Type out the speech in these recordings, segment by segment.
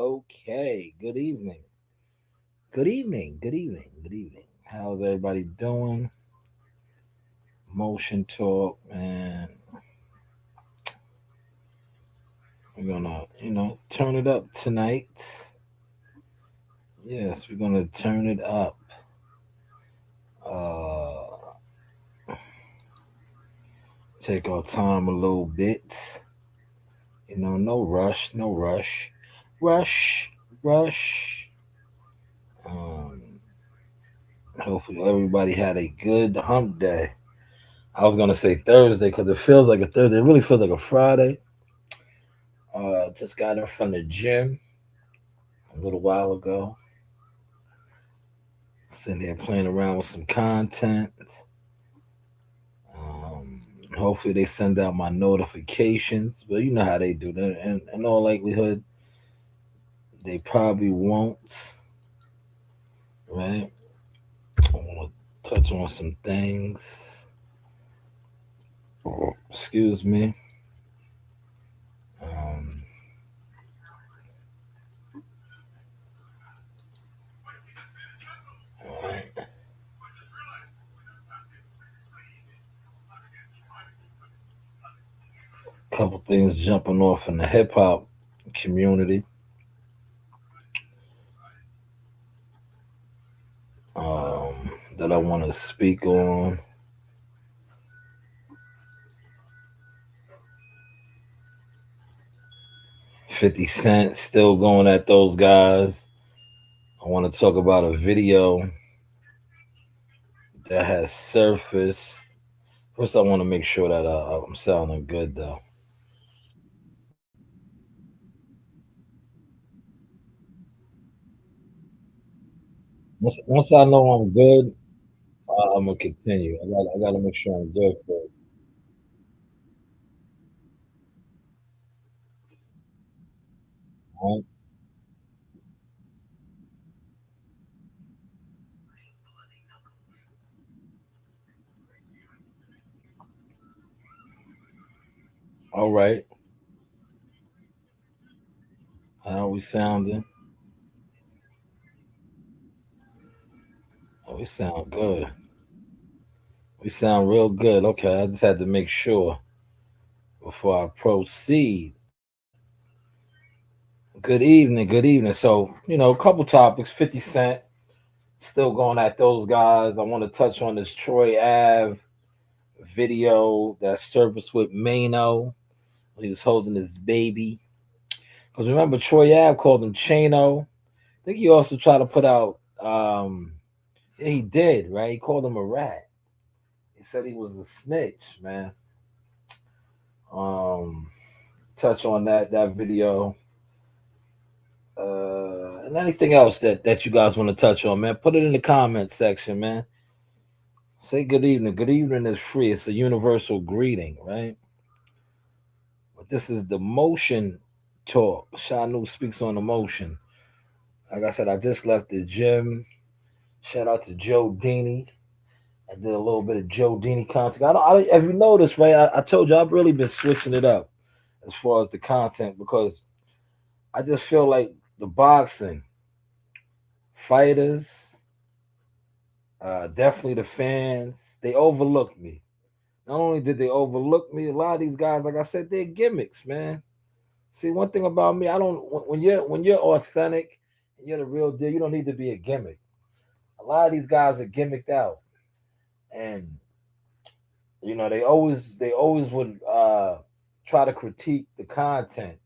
Okay. Good evening. Good evening. How's everybody doing? Motion talk, man. We're gonna, turn it up tonight. Yes, we're gonna turn it up. Uh, take our time a little bit. No rush, no rush. Rush, rush. Um, hopefully everybody had a good hump day. I was gonna say Thursday because it feels like a Thursday. It really feels like a Friday. Just got in from the gym a little while ago. Sitting there playing around with some content. Um, hopefully they send out my notifications, but you know how they do that. And in all likelihood, they probably won't. Right? I want to touch on some things. Excuse me. Um, all right. Couple things jumping off in the hip hop community. That I want to speak on. 50 Cent still going at those guys. I want to talk about a video that has surfaced. First, I want to make sure that I'm sounding good, though. Once I know I'm good, I'm gonna continue. I got to make sure I'm good for it. All right. All right. How we sounding? Oh, we sound good. We sound real good. Okay, I just had to make sure before I proceed. Good evening. Good evening. So, a couple topics. 50 Cent still going at those guys. I want to touch on this Troy Ave video that surfaced with Mano. He was holding his baby. Because remember, Troy Ave called him Chano. I think he also tried to put out, yeah, he did, right? He called him a rat. He said he was a snitch, man. Um, touch on that video. And anything else that you guys want to touch on, man, put it in the comments section, man. Say good evening. Good evening is free. It's a universal greeting, right? But this is the motion talk. Shanewz speaks on emotion. Like I said, I just left the gym. Shout out to Joe Dini. I did a little bit of Joe Dini content. Have you noticed, right? I told you I've really been switching it up as far as the content because I just feel like the boxing fighters, definitely the fans, they overlooked me. Not only did they overlook me, a lot of these guys, like I said, they're gimmicks, man. See, one thing about me, I don't when you're authentic and you're the real deal, you don't need to be a gimmick. A lot of these guys are gimmicked out, and they always would try to critique the content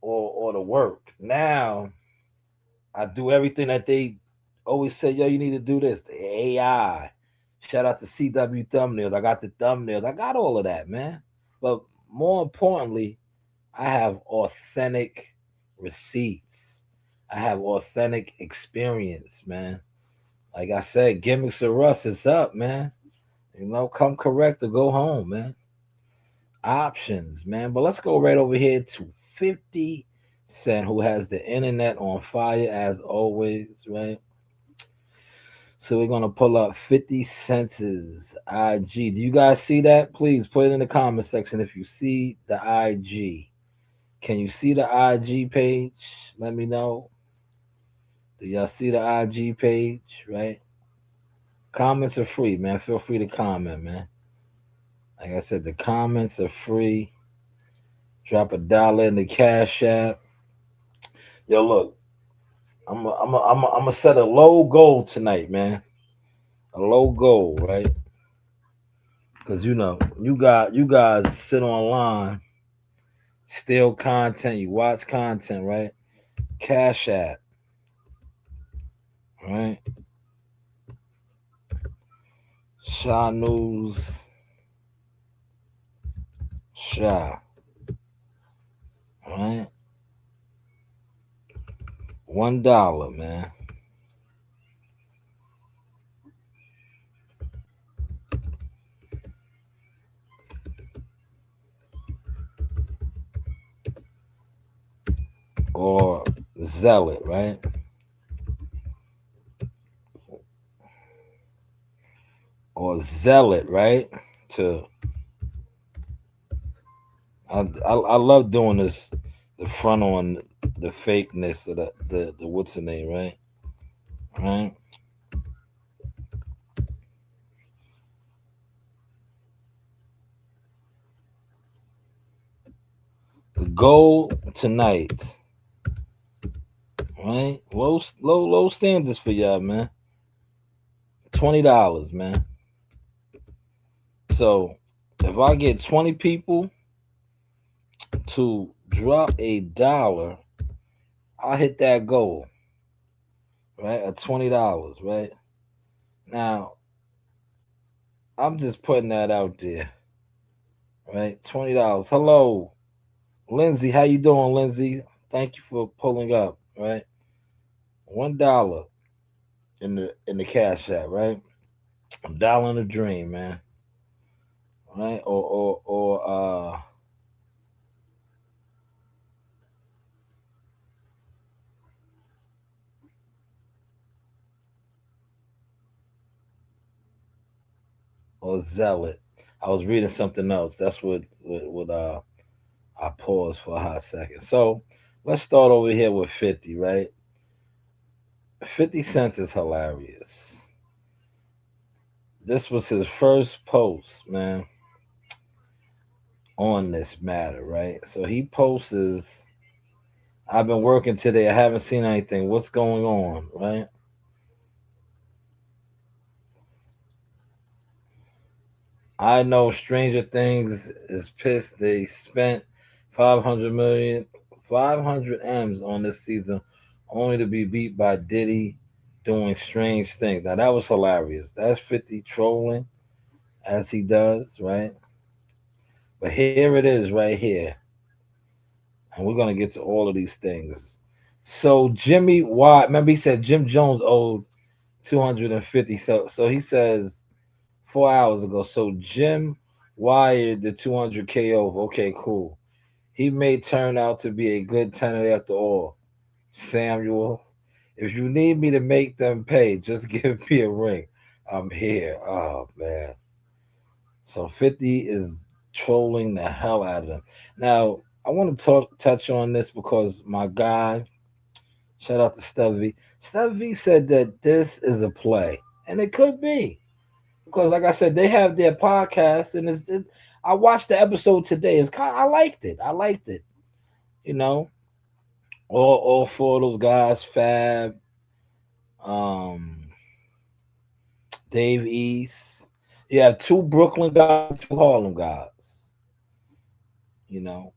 or the work. Now I do everything that they always say, yo, you need to do this. The AI. Shout out to CW thumbnails. I got the thumbnails. I got all of that, man. But more importantly, I have authentic receipts. I have authentic experience, man. Like I said, gimmicks or Russ, it's up, man. Come correct or go home, man. Options, man. But let's go right over here to 50 Cent, who has the internet on fire as always, right? So we're gonna pull up 50 Cent's IG. Do you guys see that? Please put it in the comment section if you see the IG. Can you see the IG page? Let me know. Do y'all see the IG page? Right? Comments are free, man. Feel free to comment, man. Like I said, the comments are free. Drop $1 in the Cash App. Yo, look, I'm a set a low goal tonight, man. A low goal, right? Because you guys sit online, steal content, you watch content, right? Cash App, right? Shanewz, Sha, right? $1, man. Or Zealot, right? Or Zealot, right? To I love doing this, the front on the fakeness of the what's the name, right? Right. The goal tonight, right? Low standards for y'all, man. $20, man. So if I get 20 people to drop $1, I'll hit that goal, right? At $20, right? Now I'm just putting that out there, right? $20. Hello, Lindsay. How you doing, Lindsay? Thank you for pulling up, right? $1 in the Cash App, right? $1 in the dream, man. Right? Or Zealot. I was reading something else. That's what I paused for a hot second. So let's start over here with 50, right? 50 Cent is hilarious. This was his first post, man, on this matter, right? So he posts, I've been working today. I haven't seen anything. What's going on, right? I know Stranger Things is pissed. They spent 500 million, 500 M's on this season, only to be beat by Diddy doing strange things. Now that was hilarious. That's 50 trolling as he does, right? But here it is, right here, and we're gonna get to all of these things. So Jimmy Watt, remember he said Jim Jones owed 250. So he says 4 hours ago. So Jim wired the 200K over. Okay, cool. He may turn out to be a good tenant after all. Samuel, if you need me to make them pay, just give me a ring. I'm here. Oh man. So 50 is trolling the hell out of them. Now, I want to touch on this because my guy, shout out to Stevie. Stevie said that this is a play. And it could be. Because like I said, they have their podcast and I watched the episode today. It's kind of, I liked it. I liked it. You know, all four of those guys, Fab, um, Dave East. You have two Brooklyn guys, two Harlem guys. You know,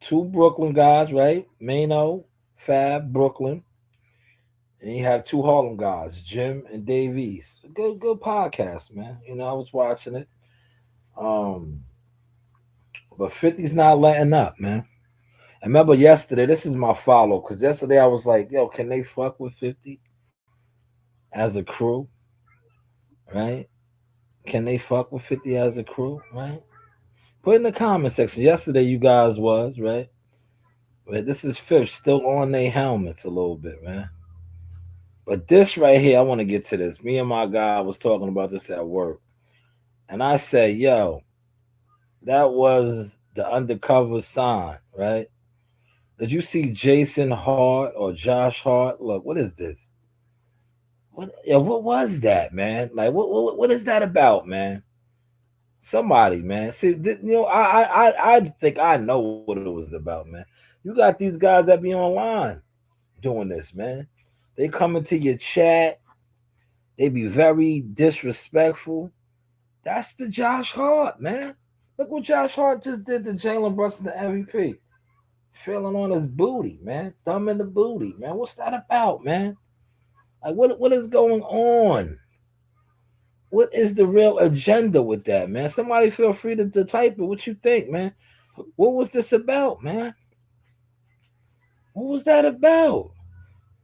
two Brooklyn guys, right? Mano, Fab, Brooklyn. And you have two Harlem guys, Jim and Dave East. Good podcast, man. You know, I was watching it. Um, but 50's not letting up, man. I remember yesterday, this is my follow, because yesterday I was like, yo, can they fuck with 50 as a crew? Right? Can they fuck with 50 as a crew? Right? Put in the comment section. Yesterday you guys was, right? But this is Fifth still on their helmets a little bit, man. But this right here, I want to get to this. Me and my guy was talking about this at work. And I said, yo, that was the undercover sign, right? Did you see Jason Hart or Josh Hart? Look, what is this? What? Yeah, what was that, man? Like, what is that about, man? Somebody, man. See, I think I know what it was about, man. You got these guys that be online doing this, man. They come into your chat. They be very disrespectful. That's the Josh Hart, man. Look what Josh Hart just did to Jalen Brunson, the MVP. Feeling on his booty, man. Thumb in the booty, man. What's that about, man? Like, what is going on? What is the real agenda with that, man? Somebody feel free to type it. What you think, man? What was this about, man? What was that about?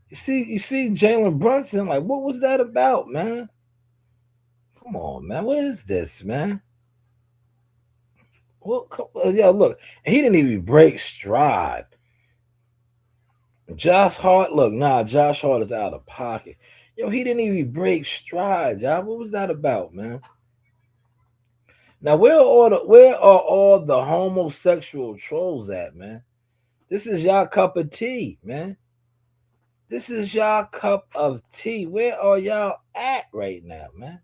You see Jalen Brunson, like, what was that about, man? Come on, man. What is this, man? Yeah, look, he didn't even break stride. Josh Hart, look, nah, Josh Hart is out of pocket. Yo, he didn't even break stride, y'all. What was that about, man? Now, where are all the homosexual trolls at, man? This is y'all cup of tea, man. This is y'all cup of tea. Where are y'all at right now, man?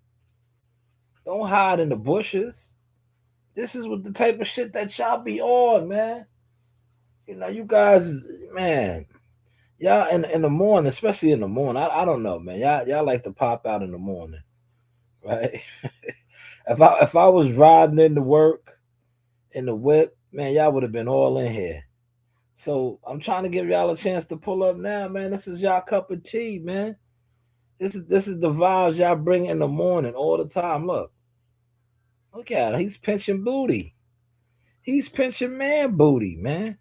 Don't hide in the bushes. This is what the type of shit that y'all be on, man. You guys, man. Y'all in the morning, especially in the morning. I don't know, man. Y'all like to pop out in the morning, right? If I was riding into work in the whip, man, y'all would have been all in here. So I'm trying to give y'all a chance to pull up now, man. This is y'all cup of tea, man. This is the vibes y'all bring in the morning all the time. Look at him. He's pinching booty. He's pinching man booty, man.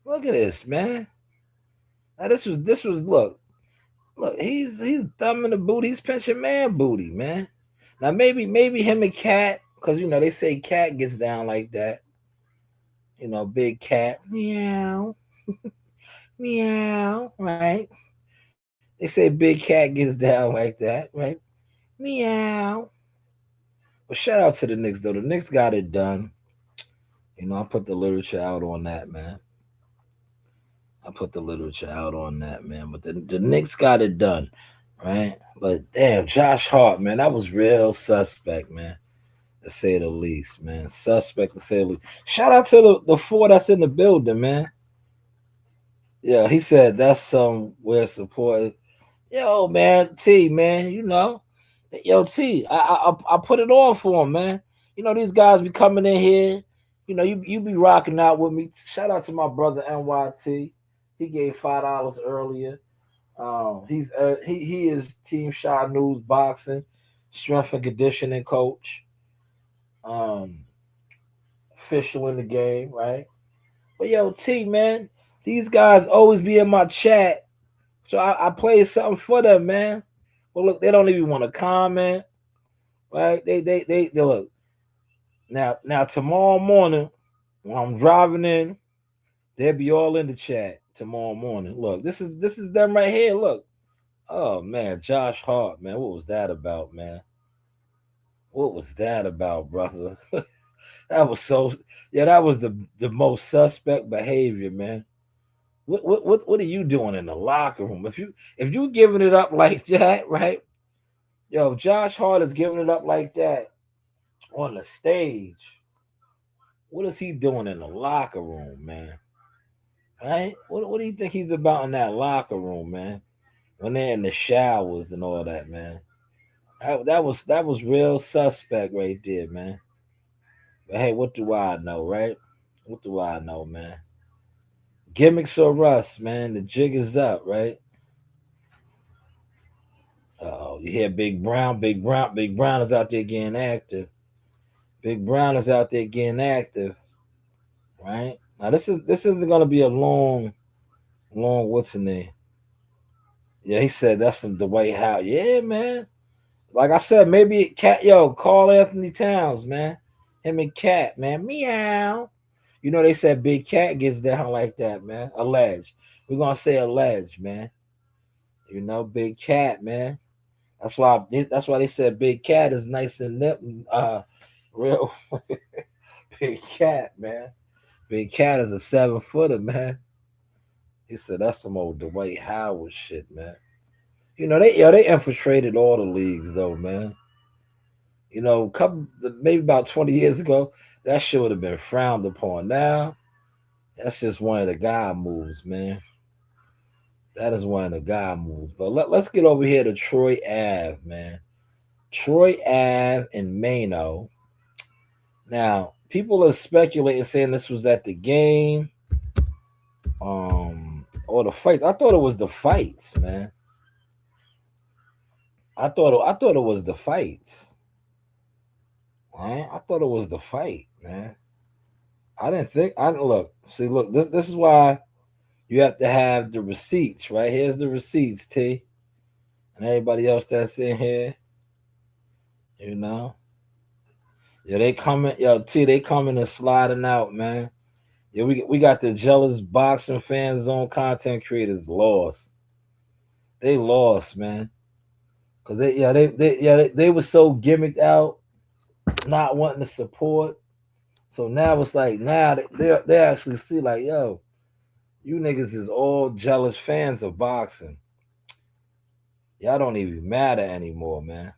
Look at this, man. Now this was look. He's thumbing the booty. He's pinching man booty, man. Now maybe him and Cat, because they say Cat gets down like that. Big Cat, meow, meow, right? They say Big Cat gets down like that, right? Meow. But shout out to the Knicks though. The Knicks got it done. I put the literature out on that, man. I put the literature out on that, man. But the Knicks got it done, right? But damn, Josh Hart, man, that was real suspect, man. To say the least, man. Suspect to say the least. Shout out to the four that's in the building, man. Yeah, he said that's somewhere support. Yo, man, T, man, yo, T, I put it on for him, man. These guys be coming in here. You be rocking out with me. Shout out to my brother NYT. He gave $5 earlier. He is Team Shanewz boxing, strength and conditioning coach. Um, Official in the game, right? But yo, T, man, these guys always be in my chat, so I play something for them, man. But look, they don't even want to comment, right? They look now tomorrow morning when I'm driving in, they'll be all in the chat tomorrow morning. Look, this is them right here. Look, oh man, Josh Hart, man, what was that about, man? What was that about, brother? That was so yeah, that was the most suspect behavior, man. What are you doing in the locker room? If you giving it up like that, right? Yo, Josh Hart is giving it up like that on the stage. What is he doing in the locker room, man? Right? What do you think he's about in that locker room, man? When they're in the showers and all that, man. That was real suspect right there, man. But hey, what do I know, right? What do I know, man? Gimmicks or Russ, man. The jig is up, right? Oh, you hear Big Brown is out there getting active. Big Brown is out there getting active, right? Now this isn't gonna be a long what's in there. Yeah, he said that's some Dwight Howard. Yeah, man. Like I said, maybe call Anthony Towns, man. Him and Cat, man. Meow. They said Big Cat gets down like that, man. Alleged. We're gonna say alleged, man. Big Cat, man. That's why they said Big Cat is nice and real Big Cat, man. Big Cat is a 7-footer, man. He said that's some old Dwight Howard shit, man. They infiltrated all the leagues though, man. Couple maybe about 20 years ago, that shit would have been frowned upon. Now, that's just one of the guy moves, man. That is one of the guy moves. But let's get over here to Troy Ave, man. Troy Ave and Mano. Now, people are speculating saying this was at the game, or the fights. I thought it was the fights, man. I thought it was the fights, man. I thought it was the fight, man. I didn't think. I didn't look. See, look. This is why you have to have the receipts, right? Here's the receipts, T, and everybody else that's in here. You know, yeah, they coming. Yo, T, they coming and sliding out, man. Yeah, we got the jealous boxing fan zone content creators lost. They lost, man. Cause they were so gimmicked out, not wanting to support. So now it's like now they actually see like, yo, you niggas is all jealous fans of boxing. Y'all don't even matter anymore, man.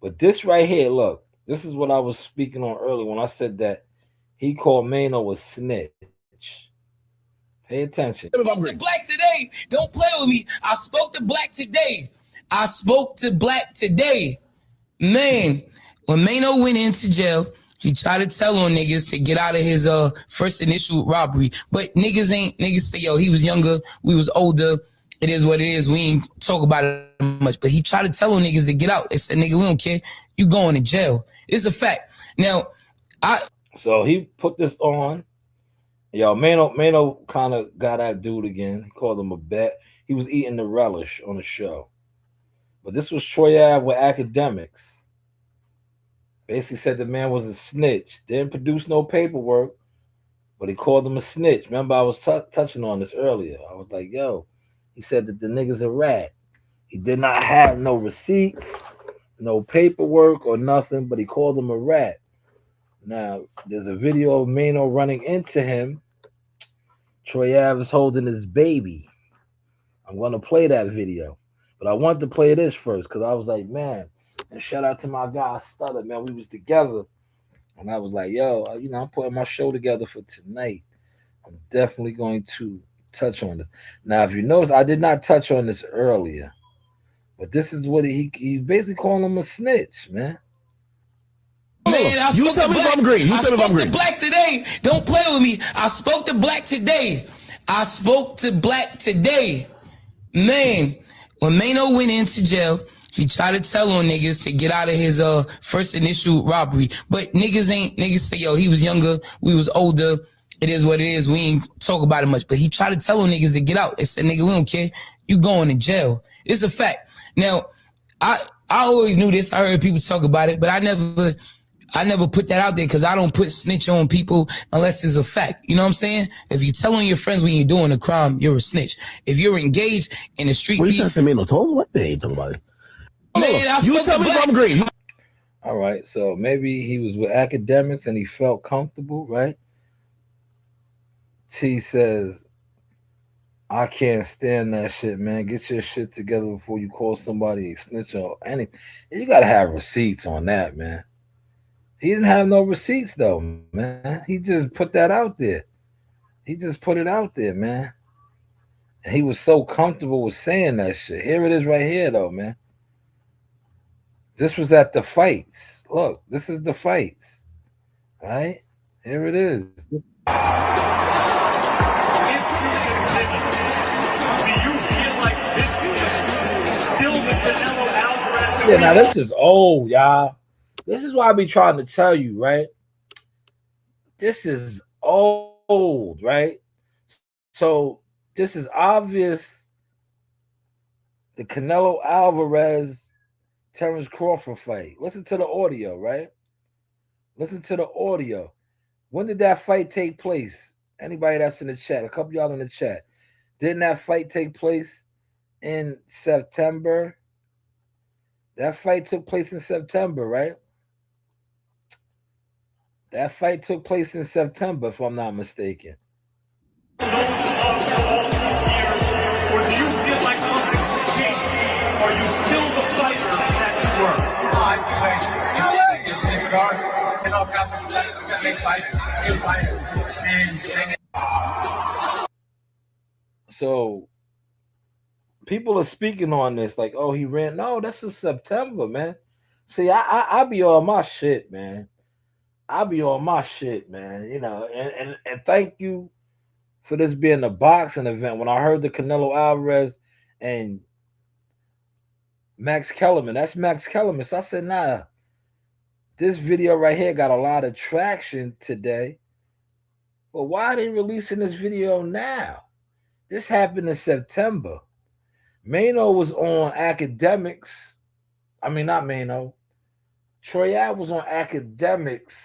But this right here, look, this is what I was speaking on earlier when I said that he called Mano a snitch. Pay attention. Spoke to Black today. Don't play with me. I spoke to Black today. I spoke to Black today. Man, when Mano went into jail, he tried to tell on niggas to get out of his first initial robbery. But niggas say, yo, he was younger, we was older. It is what it is. We ain't talk about it much. But he tried to tell on niggas to get out. They said, nigga, we don't care. You going to jail. It's a fact. Now, So he put this on. Yo, Mano kind of got that dude again. He called him a bet. He was eating the relish on the show. But this was Troy Ave with academics. Basically said the man was a snitch. Didn't produce no paperwork, but he called him a snitch. Remember, I was touching on this earlier. I was like, yo, he said that the nigga's a rat. He did not have no receipts, no paperwork or nothing, but he called him a rat. Now, there's a video of Mano running into him. Troy Ave is holding his baby. I'm going to play that video. But I wanted to play this first because I was like, man, and shout out to my guy Stutter, man. We was together. And I was like, yo, I'm putting my show together for tonight. I'm definitely going to touch on this. Now, if you notice, I did not touch on this earlier. But this is what he basically calling him a snitch, man. Man, you tell me if I'm green. I spoke to Black today. Don't play with me. I spoke to Black today. I spoke to Black today. Man, when Mano went into jail, he tried to tell on niggas to get out of his first initial robbery. But niggas say, yo, he was younger, we was older. It is what it is. We ain't talk about it much. But he tried to tell on niggas to get out. They said, nigga, we don't care. You going to jail. It's a fact. Now, I always knew this. I heard people talk about it, but I never put that out there because I don't put snitch on people unless it's a fact. You know what I'm saying? If you tell on your friends when you're doing a crime, you're a snitch. If you're engaged in the street, what you trying to say? Mano told us what they ain't talking about it. Man, you tell me if I'm green. All right, so maybe he was with academics and he felt comfortable, right? T says, I can't stand that shit, man. Get your shit together before you call somebody a snitch or anything. You gotta have receipts on that, man. He didn't have no receipts though, man. He just put that out there. He just put it out there, man. And he was so comfortable with saying that shit. Here it is right here though, man. This was at the fights. Look, this is the fights. Right? Here it is. Yeah, now this is old, y'all. This is why I be trying to tell you, right? This is old, right? So this is obvious. The Canelo Alvarez Terrence Crawford fight. Listen to the audio, right? Listen to the audio. When did that fight take place? Anybody that's in the chat, a couple y'all in the chat. Didn't that fight take place in September? That fight took place in September, right? That fight took place in September, if I'm not mistaken. Or do you feel like something's changed? Are you still the fighter that you were? So people are speaking on this like, oh, he ran. No, this is September, man. See, I be on my shit, man. I be on my shit, man. You know, and thank you for this being a boxing event. When I heard the Canelo Alvarez and Max Kellerman, that's Max Kellerman. So I said, nah, this video right here got a lot of traction today. But why are they releasing this video now? This happened in September. Mano was on Academics. I mean, not Mano. Troy Ave was on Academics.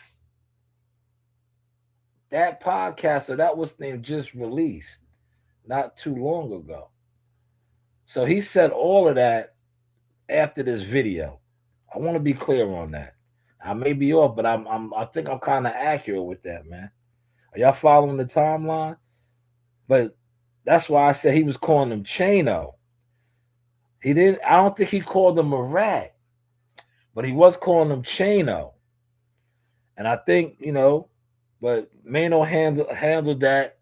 That podcast, or that was thing just released not too long ago. So he said all of that after this video. I want to be clear on that. I may be off, but I think I'm kind of accurate with that, man. Are y'all following the timeline? But that's why I said he was calling him Chano. He didn't. I don't think he called him a rat, but he was calling him Chano. And I think, you know, but Mano handled that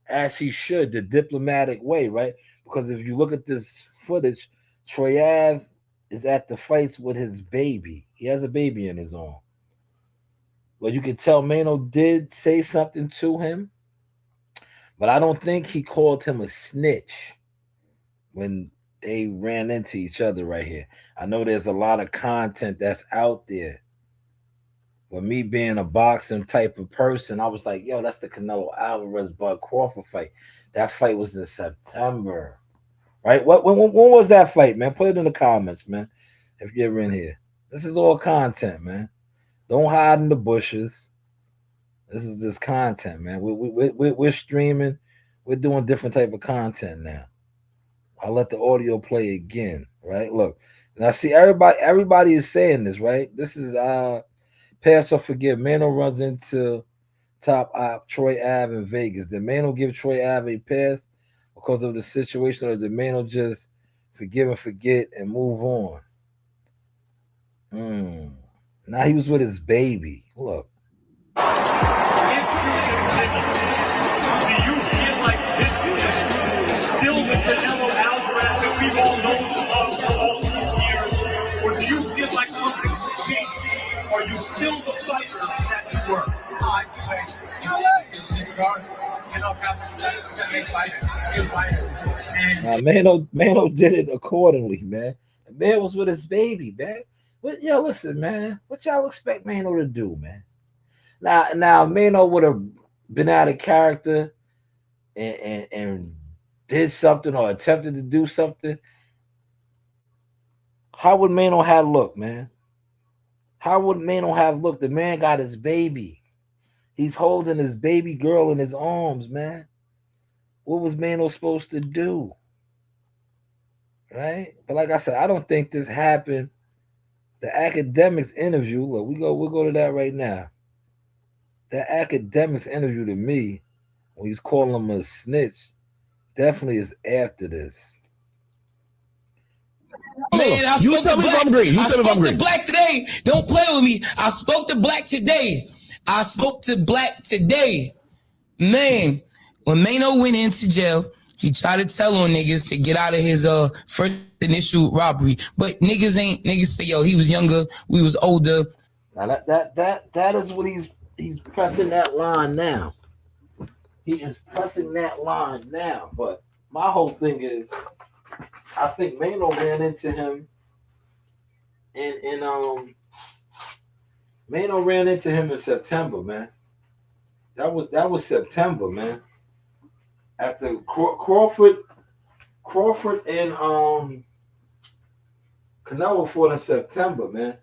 as he should, the diplomatic way, right? Because if you look at this footage, Troy Ave is at the fights with his baby. He has a baby in his arm. Well, you can tell Mano did say something to him, but I don't think he called him a snitch when they ran into each other right here. I know there's a lot of content that's out there. But me being a boxing type of person, I was like, yo, that's the Canelo Alvarez Bud Crawford fight. That fight was in September. Right? When was that fight, man? Put it in the comments, man. If you're in here. This is all content, man. Don't hide in the bushes. This is just content, man. We're streaming. We're doing different type of content now. I'll let the audio play again, right? Look. Now see everybody is saying this, right? This is pass or forgive. Mano runs into top op Troy Ave in Vegas. Did Mano give Troy Ave a pass because of the situation, or did Mano just forgive and forget and move on? Now he was with his baby. Look. Do you feel like this is still the Canelo Alvarez that we've all known for all these years? Or do you feel like something's changed? Are you still the fighter that you were? Mano did it accordingly, man. The man was with his baby, man. But yeah, listen, man. What y'all expect Mano to do, man? Now Mano would have been out of character and did something or attempted to do something. How would Mano have looked, man? How would Mano have looked? The man got his baby. He's holding his baby girl in his arms, man. What was Mano supposed to do? Right? But like I said, I don't think this happened. The Academics interview, look, we'll go to that right now. That Academics interview to me, when he's calling him a snitch, definitely is after this. Man, You tell me if I'm green. You tell me if I'm green. Black today. Don't play with me. I spoke to Black today. I spoke to Black today. Man, when Mano went into jail, he tried to tell on niggas to get out of his first initial robbery. But niggas say, yo, he was younger, we was older. Now that is what he's pressing that line now. He is pressing that line now. But my whole thing is, I think Mano ran into him in Mano ran into him in September, man. That was September, man. After Crawford and Canelo fought in September, man.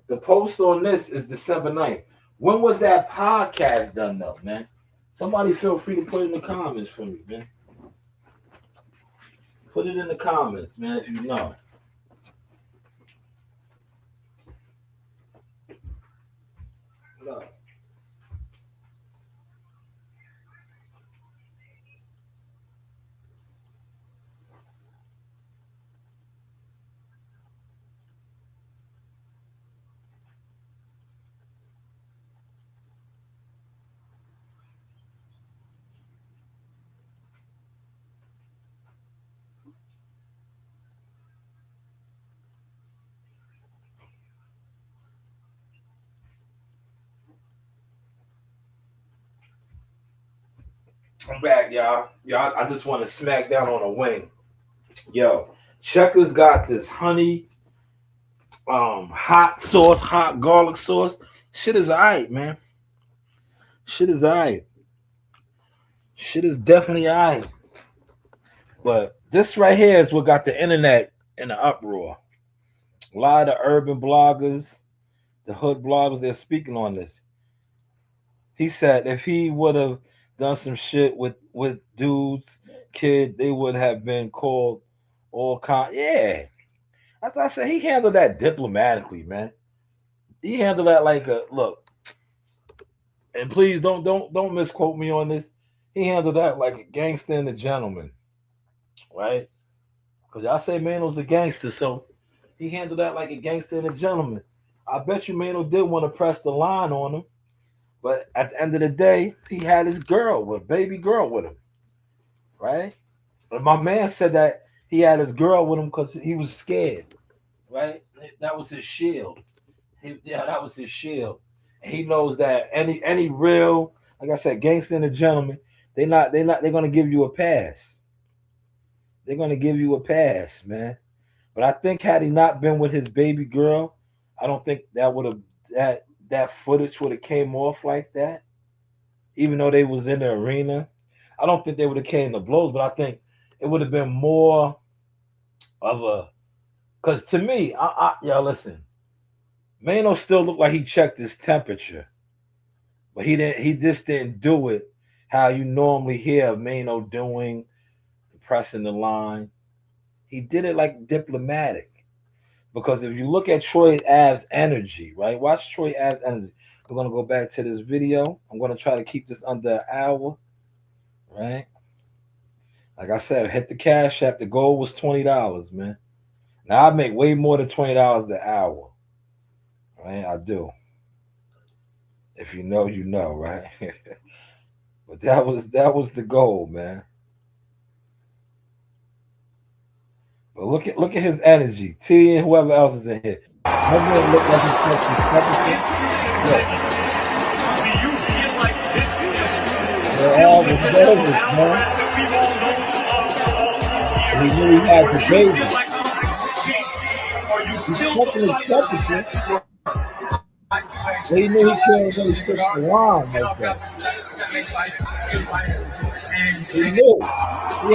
The post on this is December 9th. When was that podcast done, though, man? Somebody feel free to put it in the comments for me, man. Put it in the comments, man, if you know. I'm back, y'all. Y'all, I just want to smack down on a wing. Yo, Checkers got this honey, hot sauce, hot garlic sauce. Shit is alright, man. Shit is alright. Shit is definitely alright. But this right here is what got the internet in an uproar. A lot of the urban bloggers, the hood bloggers, they're speaking on this. He said if he would have done some shit with dudes, kid, they would have been called all kind. Yeah, as I said, he handled that diplomatically, man. He handled that like a look. And please don't misquote me on this. He handled that like a gangster and a gentleman, right? Because y'all say Mano's a gangster, so he handled that like a gangster and a gentleman. I bet you Mano did want to press the line on him, but at the end of the day, he had his girl with baby girl with him, right? But my man said that he had his girl with him because he was scared, right? That was his shield. Yeah, that was his shield. And he knows that any real, like I said, gangster and a gentleman, they're gonna give you a pass. They're gonna give you a pass, man. But I think had he not been with his baby girl, I don't think that would have that footage would have came off like that. Even though they was in the arena, I don't think they would have came to blows. But I think it would have been more of a because to me, y'all listen, Mano still looked like he checked his temperature, but he didn't. He just didn't do it how you normally hear Mano doing, pressing the line. He did it like diplomatic. Because if you look at Troy Ave's energy, right? Watch Troy Ave's energy. We're gonna go back to this video. I'm gonna try to keep this under an hour, right? Like I said, hit the cash app. The goal was $20, man. Now I make way more than $20 an hour, right? I do. If you know, you know, right? But that was the goal, man. But look at his energy. T and whoever else is in here. Doesn't it look like he's touching Look, Do you feel like this is they're still all the Canelo nervous, man. Alvarez that we've all known and loved for all these He years? knew he had Or the do you feel baby. like something's changed? Are you He's still touching his temperature, but he knew he couldn't really push the line like that. He knew. He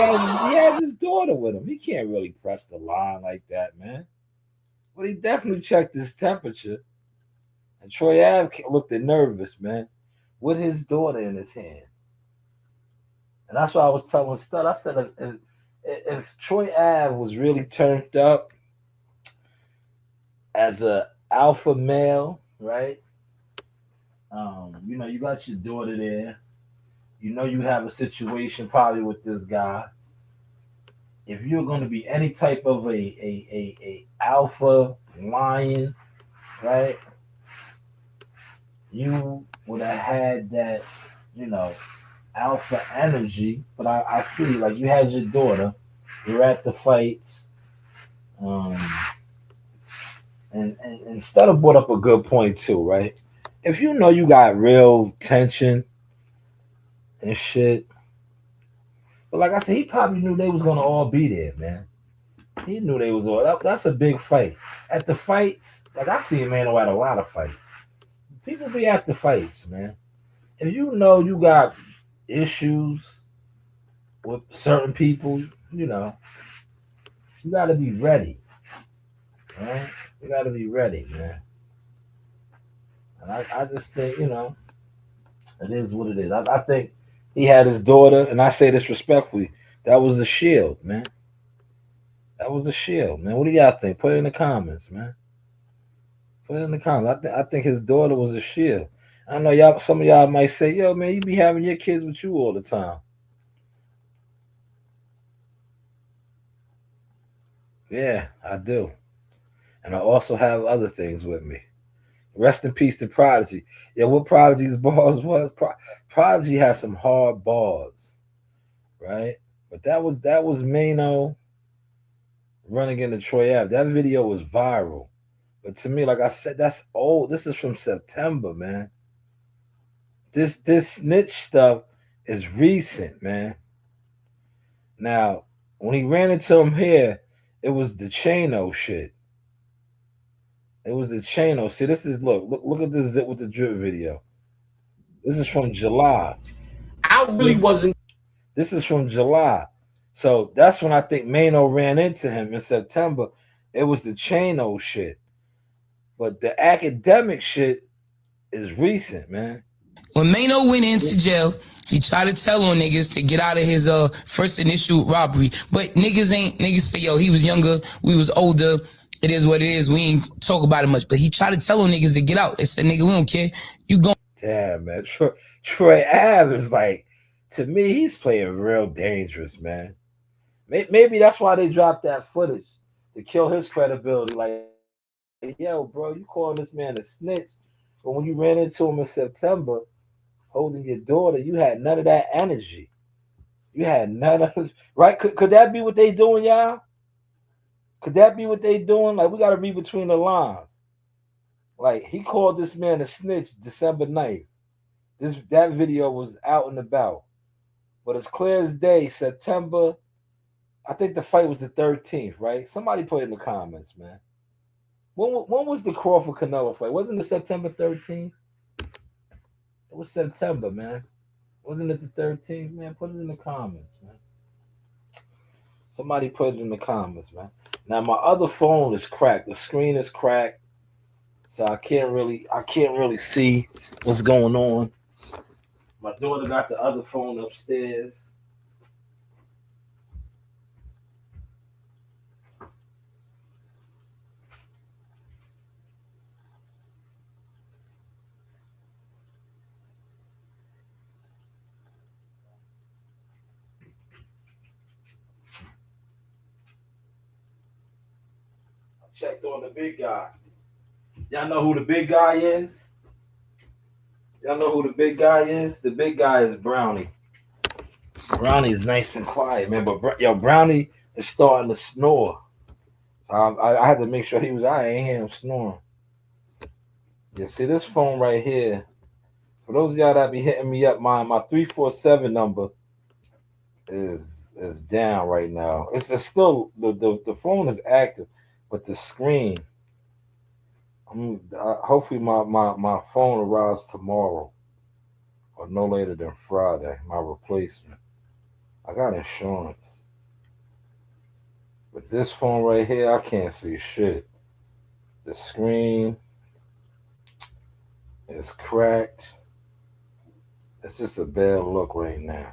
has his daughter with him. He can't really press the line like that, man. But he definitely checked his temperature. And Troy Ave looked nervous, man, with his daughter in his hand. And that's why I was telling Stud. I said if Troy Ave was really turned up as a alpha male, right? You got your daughter there. You know you have a situation probably with this guy. If you're going to be any type of a alpha lion, right? You would have had that, you know, alpha energy. But I see, like you had your daughter, you're at the fights, um, and Stutter brought up a good point too, right? If you know you got real tension and shit, but like I said, he probably knew they was gonna all be there, man. He knew they was all. That's a big fight. At the fights, like I see Mano at a lot of fights. People be at the fights, man. If you know you got issues with certain people, you know, you got to be ready, right? You got to be ready, man. And I just think, it is what it is. I think he had his daughter, and I say this respectfully, that was a shield, man. That was a shield, man. What do y'all think? Put it in the comments, man. Put it in the comments. I think his daughter was a shield. I know y'all. Some of y'all might say, "Yo, man, you be having your kids with you all the time." Yeah, I do, and I also have other things with me. Rest in peace to Prodigy. Yeah, what Prodigy's bars was? Prodigy had some hard bars, right? But that was Mano running into Troy Ave. That video was viral. But to me, like I said, that's old. This is from September, man. This snitch stuff is recent, man. Now, when he ran into him here, it was the Chano shit. It was the Chano. See, this is look at this zip with the drip video. This is from July. I really See, wasn't. this is from July. So that's when I think Mano ran into him in September. It was the Chano shit. But the academic shit is recent, man. When Mano went into jail, he tried to tell on niggas to get out of his first initial robbery. But niggas say, yo, he was younger, we was older. It is what it is. We ain't talk about it much. But he tried to tell on niggas to get out. They said, nigga, we don't care. You go. Damn, man. Troy Ave is like, to me, he's playing real dangerous, man. Maybe that's why they dropped that footage to kill his credibility. Like, yo, bro, you calling this man a snitch, but when you ran into him in September, holding your daughter, you had none of that energy. You had none of right. Could that be what they doing, y'all? Could that be what they doing? Like, we got to read between the lines. Like, he called this man a snitch December 9th. That video was out and about, but it's clear as day. September, I think the fight was the 13th, right? Somebody put it in the comments, man. When was the Crawford Canelo fight? Wasn't it September 13th? It was September, man. Wasn't it the 13th, man? Put it in the comments, man. Somebody put it in the comments, man. Now my other phone is cracked. The screen is cracked, so I can't really see what's going on. My daughter got the other phone upstairs. Checked on the big guy. Y'all know who the big guy is? Y'all know who the big guy is? The big guy is Brownie. Brownie's nice and quiet, man. But yo, Brownie is starting to snore. So I had to make sure he was. I ain't hear him snoring. You see this phone right here. For those of y'all that be hitting me up, my 347 number is down right now. It's still the phone is active, but the screen. Hopefully my phone arrives tomorrow or no later than Friday. My replacement. I got insurance, but this phone right here, I can't see shit. The screen is cracked. It's just a bad look right now.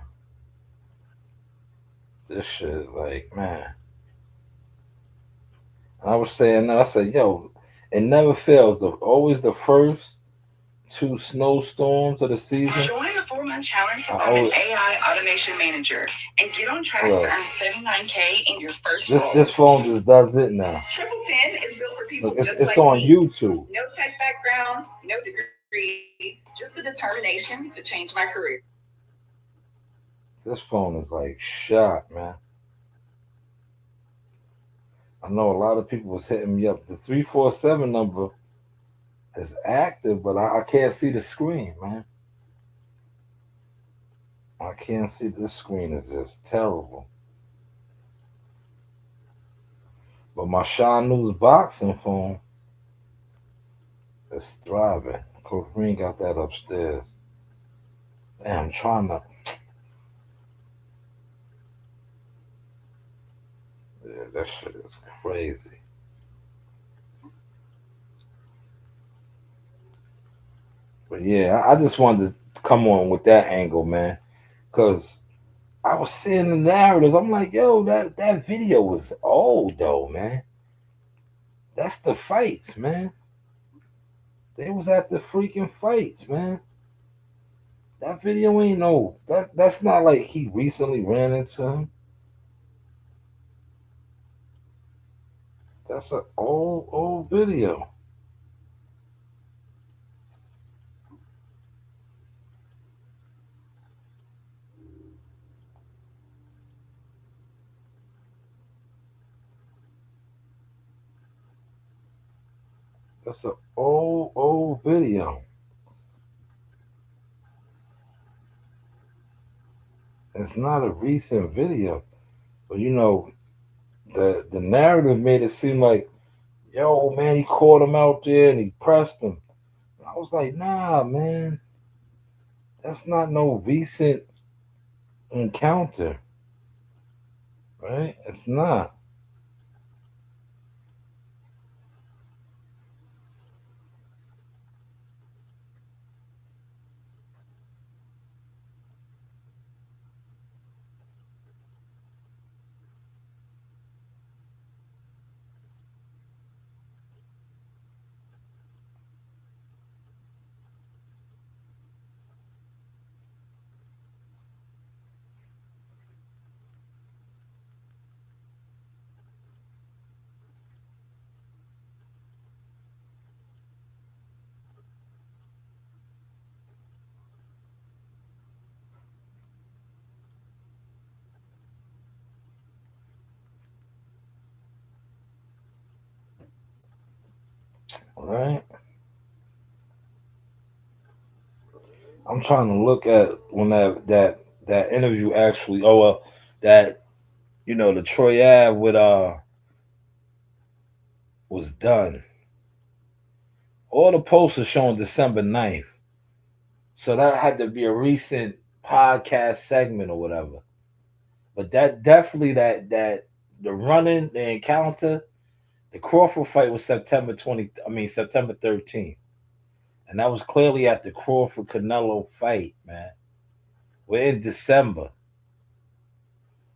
This shit is like, man. I was saying that. I said, yo, it never fails. Always the first two snowstorms of the season. Join a 4-month challenge to find an AI automation manager and get on track to earn $79K in your first role. This phone just does it now. Triple 10 is built for people Look, just it's like on me. YouTube. No tech background, no degree, just the determination to change my career. This phone is like shot, man. I know a lot of people was hitting me up. The 347 number is active, but I can't see the screen, man. I can't see this screen is just terrible. But my Shanewz boxing phone is thriving. Coach Green got that upstairs. Man, I'm trying to. Yeah, that shit is crazy. But yeah, I just wanted to come on with that angle, man, because I was seeing the narratives. I'm like, yo, that video was old though, man. That's the fights, man. They was at the freaking fights, man. That video ain't no. That's not like he recently ran into him. That's an old video. That's an old video. It's not a recent video, but the narrative made it seem like, yo, man, he caught him out there and he pressed him. I was like, nah, man, that's not no recent encounter, right? It's not. Right? I'm trying to look at when that interview actually. Oh well, that the Troy Ave with was done. All the posts are showing December 9th, so that had to be a recent podcast segment or whatever. But that definitely that the running the encounter, the Crawford fight was September 20. I mean September 13th, and that was clearly at the Crawford Canelo fight, man. We're in December,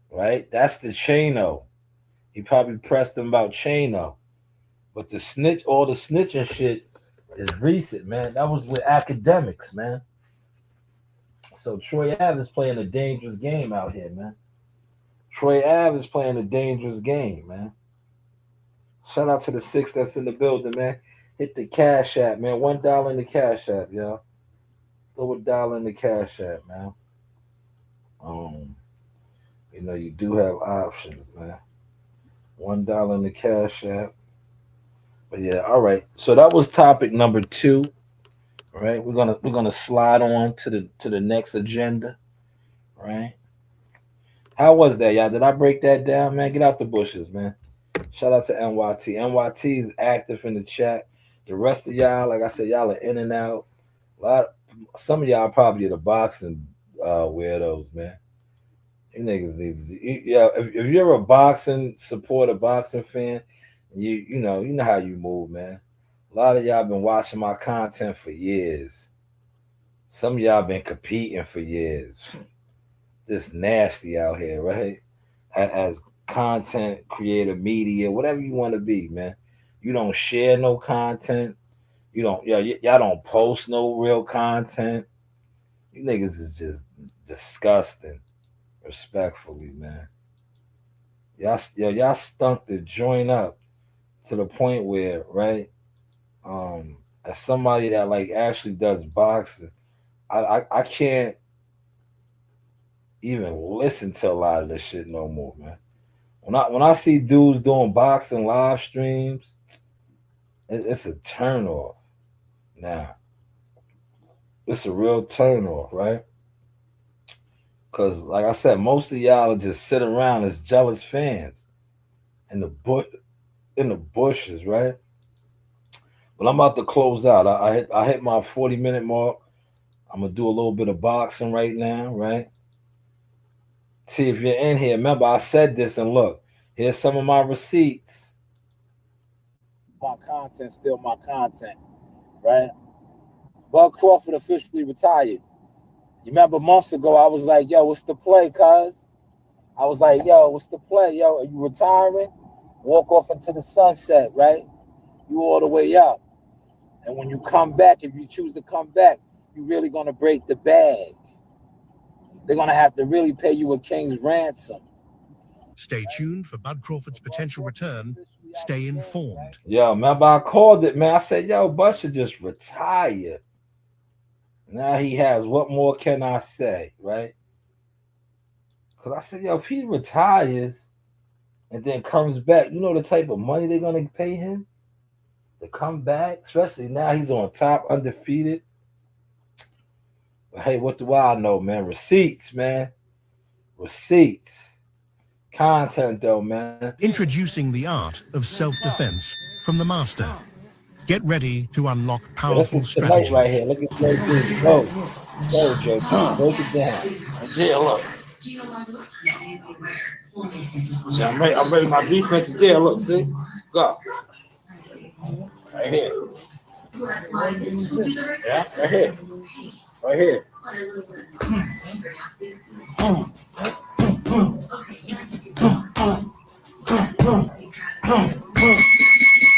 right? That's the Chano. He probably pressed him about Chano. But all the snitching shit is recent, man. That was with academics, man. So Troy Ave is playing a dangerous game out here, man. Troy Ave is playing a dangerous game, man. Shout out to the six that's in the building, man. Hit the cash app, man. $1 in the cash app, y'all. Throw $1 in the cash app, man. Um, you do have options, man. $1 in the cash app. But yeah, all right. So that was topic number 2. All right, we're gonna slide on to the next agenda. Right? How was that, y'all? Did I break that down, man? Get out the bushes, man. Shout out to NYT. NYT is active in the chat. The rest of y'all, like I said, y'all are in and out. Some of y'all probably are the boxing weirdos, man. You niggas yeah. If you're a boxing supporter, boxing fan, you know how you move, man. A lot of y'all been watching my content for years. Some of y'all been competing for years. This nasty out here, right? As content creator, media, whatever you want to be, man. You don't share no content. You don't, y'all don't post no real content. You niggas is just disgusting, respectfully, man. Y'all stunk the joint up to the point where, right? As somebody that like actually does boxing, I can't even listen to a lot of this shit no more, man. When I see dudes doing boxing live streams, it's a turn off. Now, it's a real turn off, right? Because, like I said, most of y'all are just sit around as jealous fans in the bushes, right? But I'm about to close out. I hit my 40-minute mark. I'm gonna do a little bit of boxing right now, right? See if you're in here. Remember, I said this, and look, here's some of my receipts. My content, still my content, right? Bud Crawford officially retired. You remember months ago, I was like, yo, what's the play, cuz? I was like, yo, what's the play? Yo, are you retiring? Walk off into the sunset, right? You all the way up. And when you come back, if you choose to come back, you're really going to break the bag. They're going to have to really pay you a king's ransom. Stay tuned for Bud Crawford's potential return. Stay informed. Yo, remember I called it, man. I said, yo, Bud should just retire. Now he has. What more can I say, right? Because I said, yo, if he retires and then comes back, you know the type of money they're going to pay him to come back? Especially now he's on top, undefeated. But hey, what do I know, man? Receipts, man. Receipts. Content though, man. Introducing the art of self-defense from the master. Get ready to unlock powerful This is tonight right strategies. here. Look at Joe D. Go, Joe. Break it down. Yeah, look. See, I'm ready. My defense is there. Look, see? Go. Right here. Yeah, right here. Right here.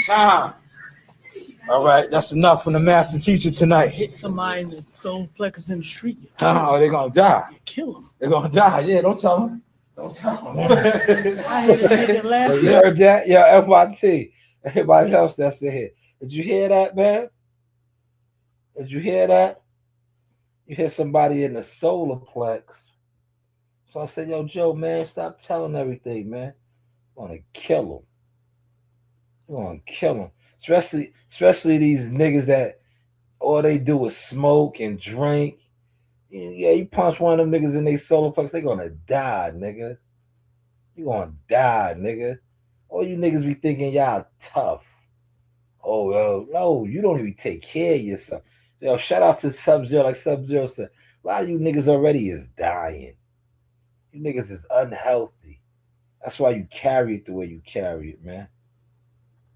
Time. All right, that's enough from the master teacher tonight. Hit somebody in the solar plexus in the street. Oh, they're gonna die. You kill them. They're gonna die. Yeah, don't tell them. Don't tell them. I heard a nigga laugh. You heard that? Yeah, FYT. Everybody else that's in here. Did you hear that, man? Did you hear that? You hear somebody in the solar plex. So I said, yo, Joe, man, stop telling everything, man. You want to kill them. You want to kill them. Especially these niggas that all they do is smoke and drink. Yeah, you punch one of them niggas in their solar plex, they gonna die, nigga. You gonna die, nigga. All you niggas be thinking y'all tough. Oh, yo, no, you don't even take care of yourself. Yo, shout out to Sub-Zero, like Sub-Zero said. A lot of you niggas already is dying. You niggas is unhealthy. That's why you carry it the way you carry it, man.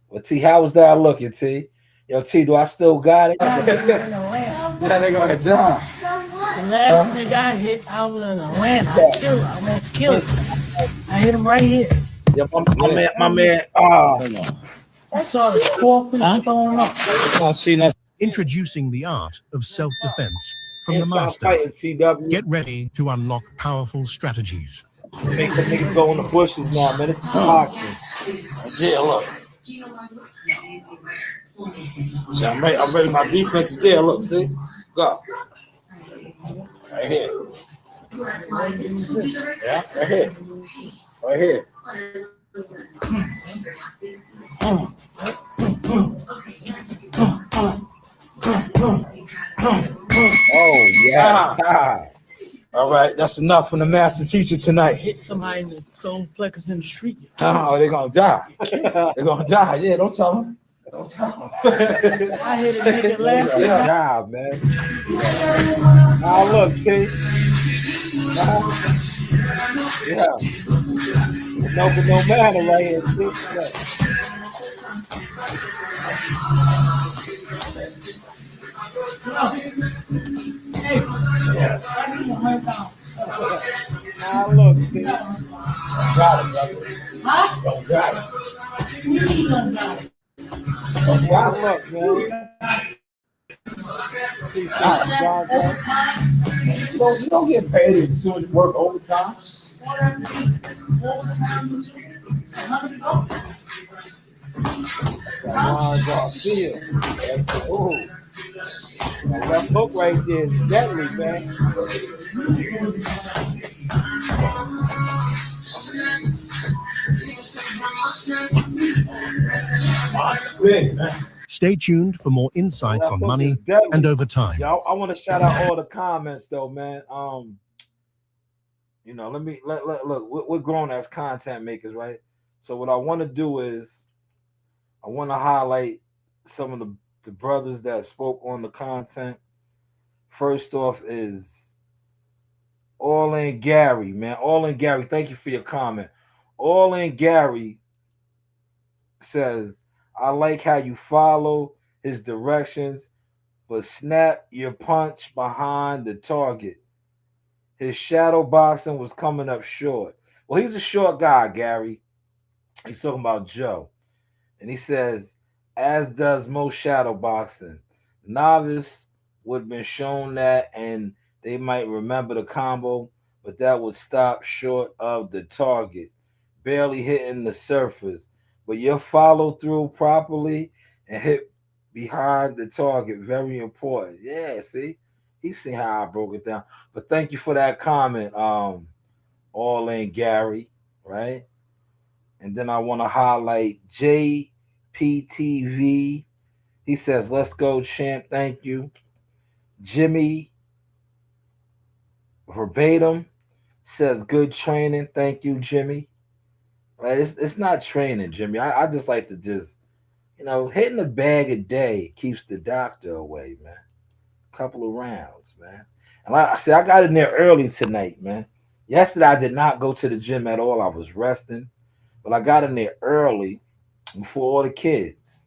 Well, T, how was that looking, T? Yo, T, do I still got it? Yeah, they gonna die. The last nigga I hit, I was in Atlanta. I killed him. I almost killed him. I hit him right here. Yeah, my man. I saw the scorpion throwing up. Introducing the art of self-defense from the master. Fighting, Get ready to unlock powerful strategies. Make some niggas go in the bushes now, man. It's boxing. Yeah, look. See, I'm ready. My defense is there. Look, see? Go. Right here. Yeah, right here. Right here. Oh, yeah. All right, that's enough from the master teacher tonight. Hit somebody in the solar plexus in the street. Oh, they're gonna die. They're gonna die. Yeah, don't tell them. Don't tell them. I hit a nigga laugh. Good job, man. Now look, T. Yeah. No matter right here. Yeah. Now look, T. Got it, brother. Huh? Don't got it. You don't got it. Now look, man. So you don't get paid as soon as you work overtime? That book right there is deadly, man. Stay tuned for more insights on money and overtime. Yo, I want to shout out all the comments though, man. You know, look, we're grown as content makers, right? So what I want to do is I want to highlight some of the brothers that spoke on the content. First off is All In Gary, man. All In Gary, thank you for your comment. All In Gary says, I like how you follow his directions, but snap your punch behind the target. His shadow boxing was coming up short. Well, he's a short guy, Gary. He's talking about Joe. And he says, as does most shadow boxing. Novice would have been shown that and they might remember the combo, but that would stop short of the target, barely hitting the surface. But your follow through properly and hit behind the target, very important. Yeah, see? He's seen how I broke it down. But thank you for that comment, All In Gary, right? And then I want to highlight JPTV. He says, let's go, champ. Thank you. Jimmy Verbatim says good training. Thank you, Jimmy. Right? It's not training, Jimmy. I just like to just hitting a bag a day keeps the doctor away, man. Couple of rounds, man. And like I said, I got in there early tonight, man. Yesterday I did not go to the gym at all. I was resting, but I got in there early before all the kids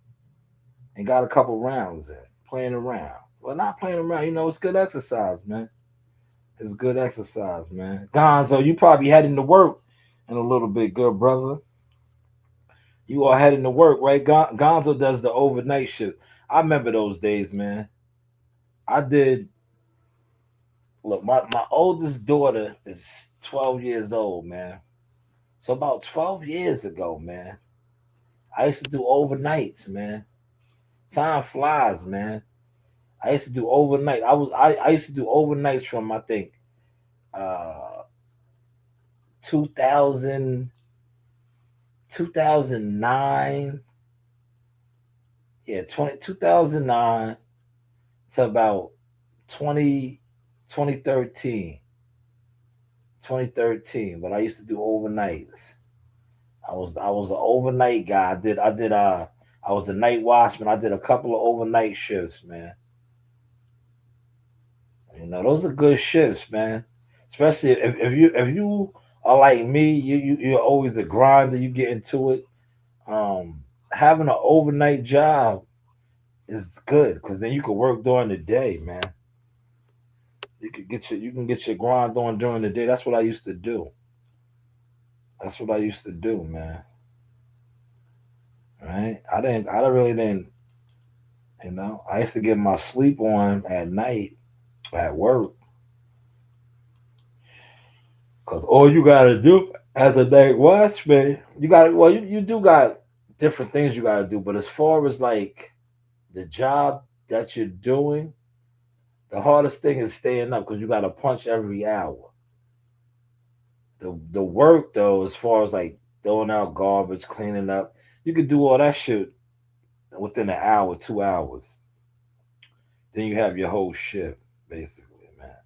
and got a couple rounds in, playing around. Well, not playing around, it's good exercise, man. It's good exercise, man. Gonzo, you probably heading to work in a little bit, good brother. You are heading to work, right? Gonzo does the overnight shift. I remember those days, man. I did. Look, my oldest daughter is 12 years old, man. So about 12 years ago, man, I used to do overnights, man. Time flies, man. I used to do overnight. I used to do overnights from I think 2000 2009, yeah, 2009 to about 20 2013, 2013. But I used to do overnights. I was an overnight guy. I was a night watchman. I did a couple of overnight shifts, man. Those are good shifts, man. Especially if you are like me, you're always a grinder. You get into it. Um, Having an overnight job is good because then you can work during the day, man. You can get your grind on during the day. That's what I used to do. That's what I used to do, man. Right? I really didn't. I used to get my sleep on at night at work because all you gotta do as a night watchman, you got well, you do got different things you gotta do, but as far as like the job that you're doing, the hardest thing is staying up because you gotta punch every hour. The work though, as far as like throwing out garbage, cleaning up, you could do all that shit within an hour, 2 hours. Then you have your whole shift, basically, man.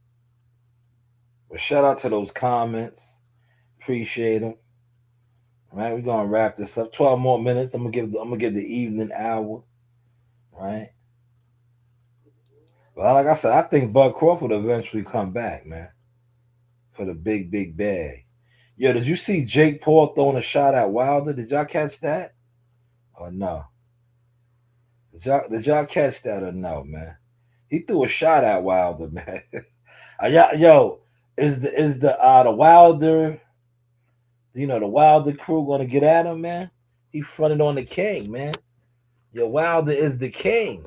But shout out to those comments. Appreciate them. All right, we're gonna wrap this up. 12 more minutes. I'm gonna give the evening hour. Right. But like I said, I think Bud Crawford will eventually come back, man, for the big bag. Yo, did you see Jake Paul throwing a shot at Wilder? Did y'all catch that? Or no? Did y'all catch that or no, man? He threw a shot at Wilder, man. Yo, is the Wilder, the Wilder crew gonna get at him, man? He fronted on the king, man. Yo, Wilder is the king.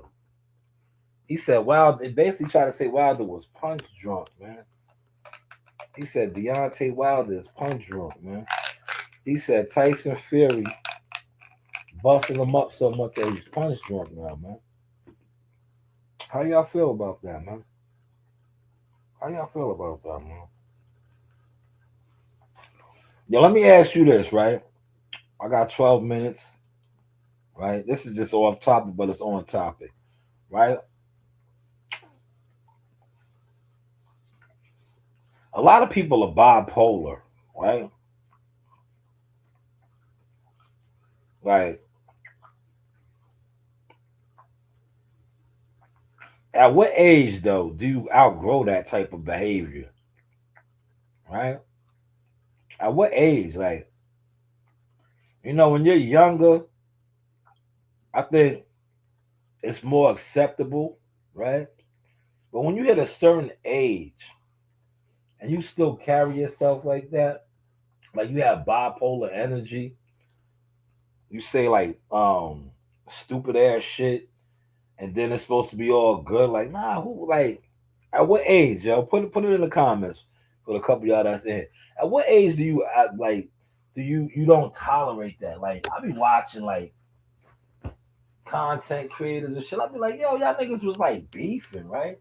He said Wilder. It basically tried to say Wilder was punch drunk, man. He said Deontay Wilder is punch drunk, man. He said Tyson Fury busting him up so much that he's punch drunk now, man. How y'all feel about that, man? How y'all feel about that, man? Yo, let me ask you this, right? I got 12 minutes, right? This is just off topic, but it's on topic, right? A lot of people are bipolar, right? Like, at what age, though, do you outgrow that type of behavior, right? At what age? Like, when you're younger, I think it's more acceptable, right? But when you hit a certain age and you still carry yourself like that, like you have bipolar energy, you say like stupid ass shit, and then it's supposed to be all good. Like, nah, who like at what age, yo? Put it in the comments for the couple of y'all that's in. At what age do you act like do you don't tolerate that? Like I be watching like content creators and shit. I be like, yo, y'all niggas was like beefing, right?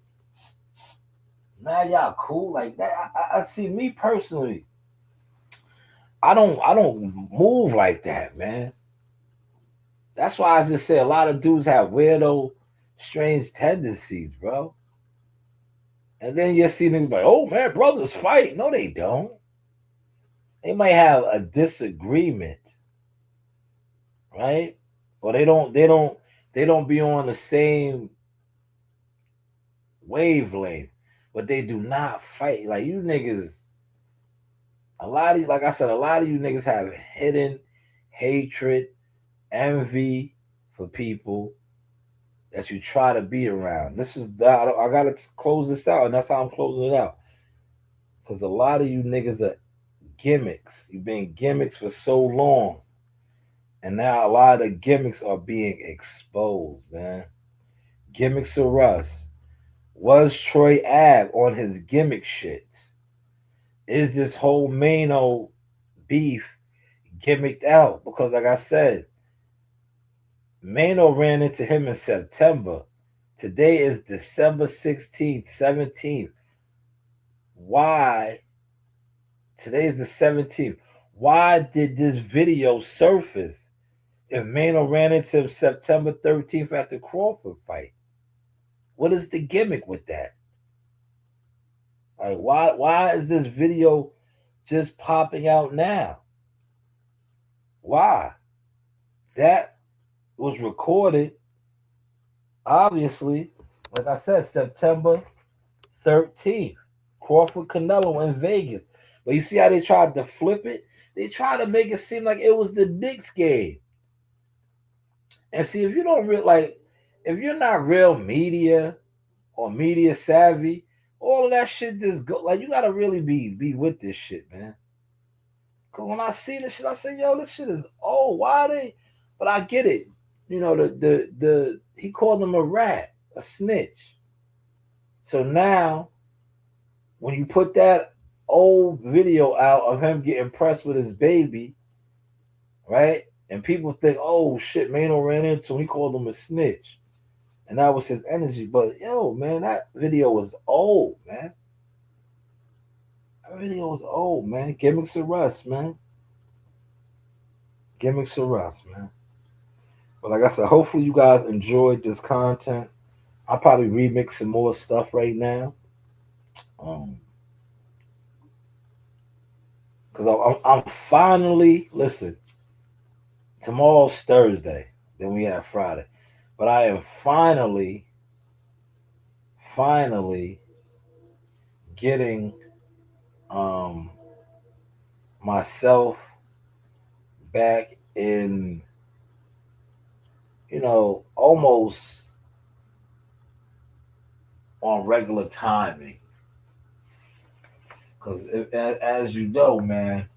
Now y'all cool like that. I see me personally. I don't move like that, man. That's why I just say a lot of dudes have weirdo, strange tendencies, bro. And then you see niggas like, oh man, brothers fight. No, they don't. They might have a disagreement, right? Or they don't be on the same wavelength, but they do not fight. Like you niggas, a lot of, like I said, a lot of you niggas have hidden hatred, envy for people that you try to be around. This is that I gotta close this out, and that's how I'm closing it out. Because a lot of you niggas are gimmicks. You've been gimmicks for so long, and now a lot of the gimmicks are being exposed, man. Gimmicks are us. Was Troy Ave on his gimmick shit? Is this whole Mano beef gimmicked out? Because, like I said, Mano ran into him in September. Today is December 16th, 17th. Why? Today is the 17th. Why did this video surface if Mano ran into him September 13th at the Crawford fight? What is the gimmick with that? Like, why is this video just popping out now? Why? That was recorded, obviously, like I said, September 13th. Crawford Canelo in Vegas. But you see how they tried to flip it? They tried to make it seem like it was the Knicks game. And see, if you don't if you're not real media or media savvy, all of that shit just go. Like, you gotta really be with this shit, man. Cause when I see this shit, I say, yo, this shit is old. Why are they? But I get it. You know, the he called him a rat, a snitch. So now, when you put that old video out of him getting pressed with his baby, right? And people think, oh shit, Mano ran into him, he called him a snitch. And that was his energy. But yo, man, that video was old, man. That video was old, man. Gimmicks are us, man. Gimmicks are us, man. But like I said, hopefully you guys enjoyed this content. I'll probably remix some more stuff right now. Because I'm finally, listen, tomorrow's Thursday, then we have Friday. But I am finally getting myself back in, almost on regular timing. Because as you know, man,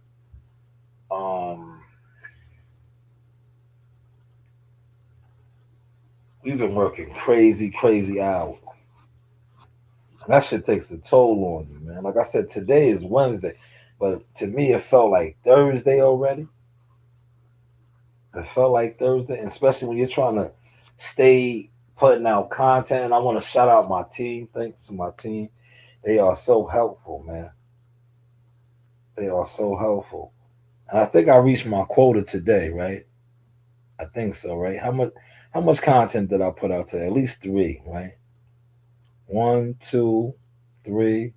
we've been working crazy hours. And that shit takes a toll on you, man. Like I said, today is Wednesday, but to me, it felt like Thursday already. It felt like Thursday, and especially when you're trying to stay putting out content. And I want to shout out my team. Thanks to my team. They are so helpful, man. They are so helpful. And I think I reached my quota today, right? I think so, right? How much content did I put out today? At least 3, right? 1, 2, 3.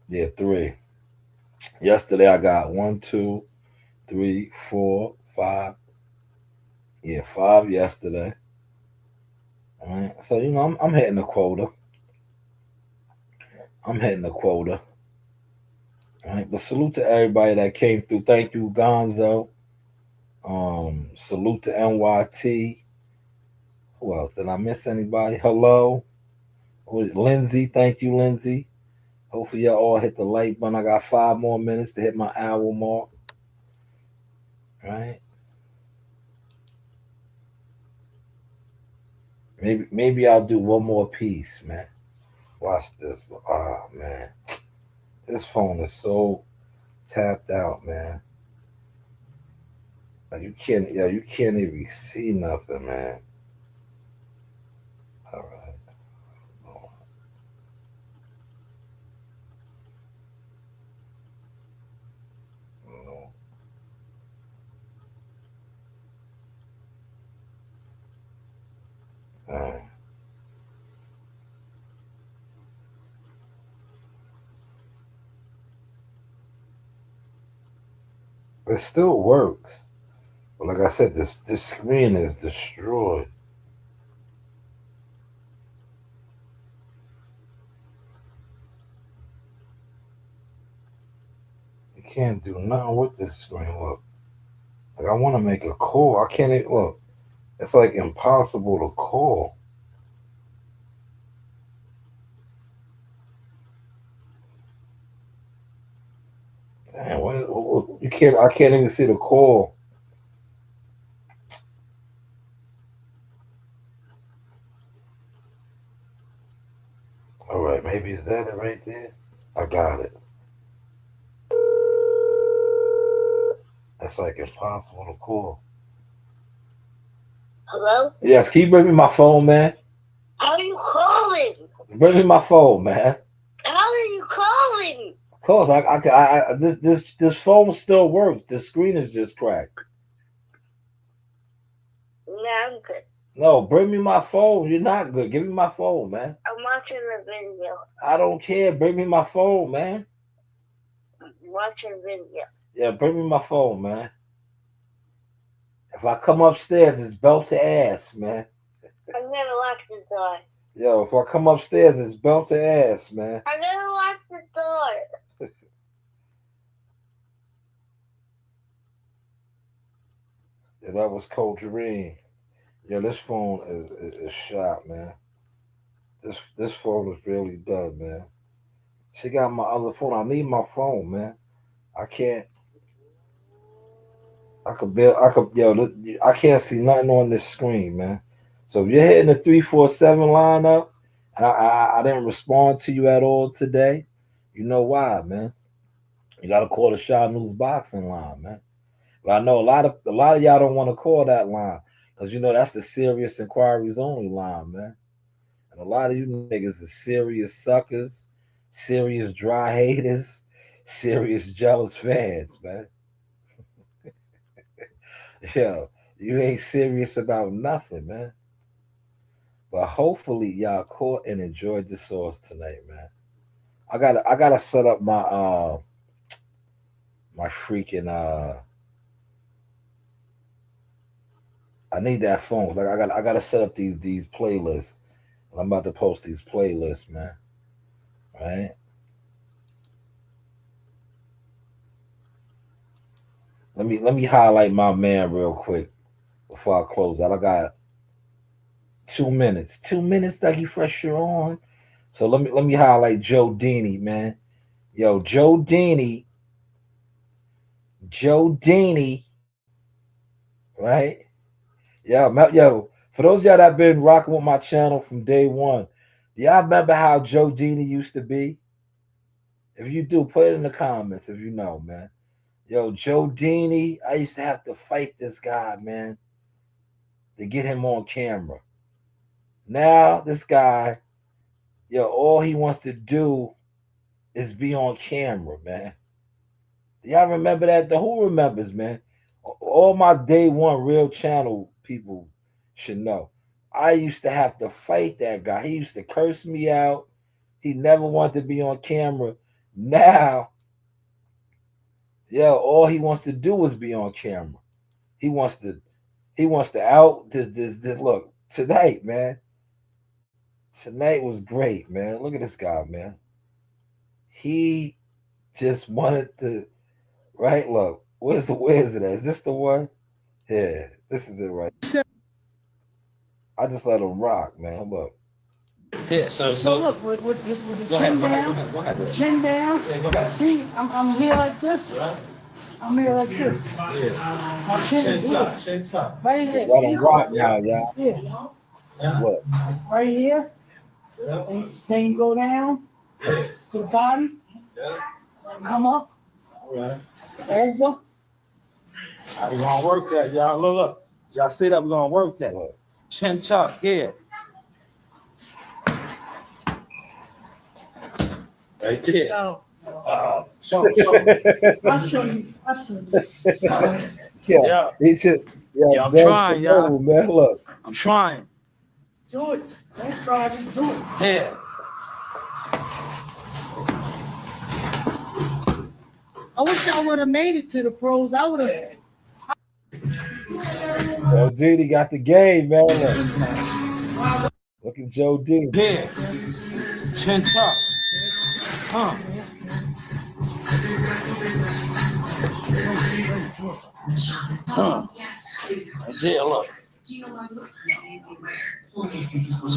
Yeah, 3. Yesterday I got 1, 2, 3, 4, 5. Yeah, 5 yesterday. All right. So I'm hitting the quota. I'm hitting the quota. All right. But salute to everybody that came through. Thank you, Gonzo. Salute to NYT. Who else? Did I miss anybody? Hello. Lindsay. Thank you, Lindsay. Hopefully y'all all hit the like button. I got 5 more minutes to hit my hour mark. Right? Maybe I'll do one more piece, man. Watch this. Oh man. This phone is so tapped out, man. Like you can't even see nothing, man. All right. All right. It still works. But like I said, this screen is destroyed. You can't do nothing with this screen. Look. Like I want to make a call. I can't even look. It's like impossible to call. Damn, you can't. I can't even see the call. All right, maybe is that it right there? I got it. That's like impossible to call. Hello? Yes, can you bring me my phone, man? How are you calling? Bring me my phone, man. How are you calling? Of course, this phone still works. The screen is just cracked. Nah, I'm good. No, bring me my phone. You're not good. Give me my phone, man. I'm watching the video. I don't care. Bring me my phone, man. I'm watching the video. Yeah, bring me my phone, man. If I come upstairs, it's belt to ass, man. I'm gonna lock the door. Yo, if I come upstairs, it's belt to ass, man. I'm gonna lock the door. Yeah, that was Culturine. Yeah, this phone is shot, man. This phone is really done, man. She got my other phone. I need my phone, man. I can't. I can't see nothing on this screen, man. So if you're hitting the 347 lineup, and I didn't respond to you at all today, you know why, man. You gotta call the Shanewz boxing line, man. But I know a lot of y'all don't want to call that line because you know that's the serious inquiries only line, man. And a lot of you niggas are serious suckers, serious dry haters, serious jealous fans, man. Yo, you ain't serious about nothing, man. But hopefully y'all caught and enjoyed the sauce tonight, man. I gotta set up my freaking I need that phone. Like I gotta set up these playlists. And I'm about to post these playlists, man. Right? Let me highlight my man real quick before I close out. I got 2 minutes. 2 minutes, Dougie Fresh, you're on. So let me highlight Joe Dini, man. Yo, Joe Dini, right? Yo, for those of y'all that been rocking with my channel from day one, do y'all remember how Joe Dini used to be? If you do, put it in the comments if you know, man. Yo, Joe Dini, I used to have to fight this guy, man, to get him on camera. Now, this guy, yo, all he wants to do is be on camera, man. Y'all remember that? Who remembers, man? All my day one real channel people should know. I used to have to fight that guy. He used to curse me out. He never wanted to be on camera. Now, yo, all he wants to do is be on camera. He wants to out this look tonight, man. Tonight was great, man. Look at this guy, man. He just wanted to, right? Look, where is it at? Is this the one? Yeah, this is it right. I just let him rock, man. Look. Yeah, so Look, with the chin down. Go ahead. Chin down. Yeah, go ahead. See, I'm here like this. Right? I'm here like this. Yeah. My chin is here. Chin tuck. Right here. Let See? him rock now, y'all. Yeah. Look. Right here. Yeah. Then you go down Yeah. to the bottom. Yeah. Come up. All right. Over. We're gonna work that, y'all. Look. Y'all see that? We're gonna work that. Look. Chin tuck, yeah. Right there. So, Show. I'll show you. Yeah. He said, Yeah, I'm trying, y'all. Man, look. I'm trying. Do it. Don't try to do it. Yeah. wish I would have made it to the pros. I would have. Joe Didi got the game, man. Look at Joe Didi. Yeah. Chin chop. Huh. Yeah, look. See,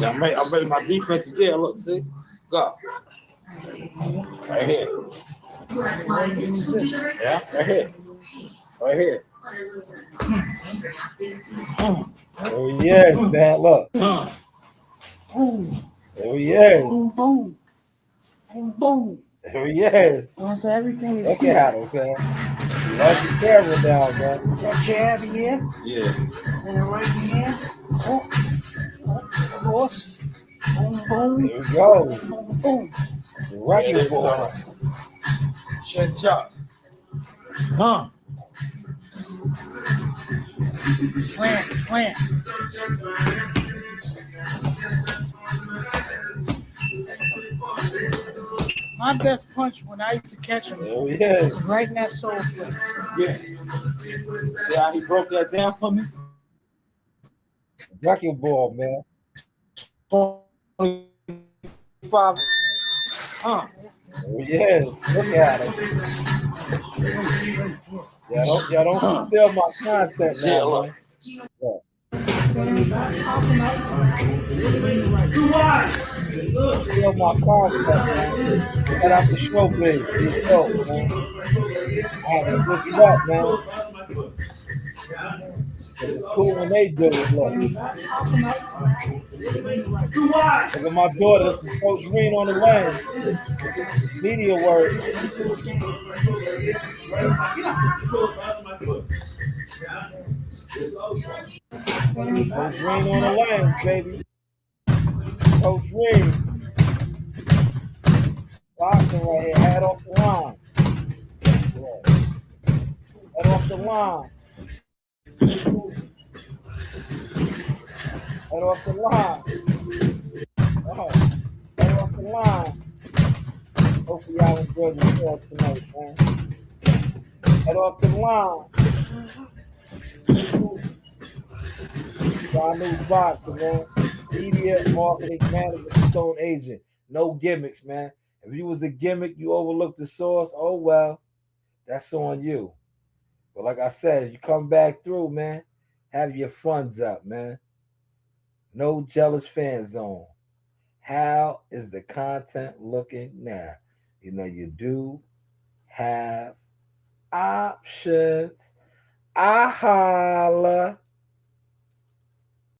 I'm ready. My defense is there. Look, see? Go. Right here. Yeah, right here. Right here. Oh, yes, man. Look. Boom, Oh, yes. boom, boom, boom, boom. Oh, yes. So everything is Look cool. at him, man. That's the camera down, man. That jab here, Yeah. and the right hand. Oh, of course. Boom, boom, There we go. boom, boom. The wrecking ball. Chin chop. Huh. Slant, slant. My best punch when I used to catch him Oh, yes. was right in that soul flex. Yeah. See how he broke that down for me? Wrecking ball, man. 5. Huh. Oh, yes. Look at him. Y'all don't steal my content now, Yeah, man. look. Steal my content, man. Cut out the showbiz. It's dope, man. I had to switch it up, man. It's cool when they do it, look. Look at my daughter. This is Coach Green on the lane. Media work. Coach Green on the lane, baby. Coach Green. Boxing right here. Head off the line. Yeah. Head off the line. Head off the line. Head off the line. Hopefully y'all enjoyed the show tonight, man. Head off the line. Our new boxer, man. Media marketing manager, its own agent. No gimmicks, man. If you was a gimmick, you overlooked the source. Oh well, that's on you. But like I said, you come back through, man. Have your funds up, man. No jealous fan zone. How is the content looking now? You know, you do have options. I holla.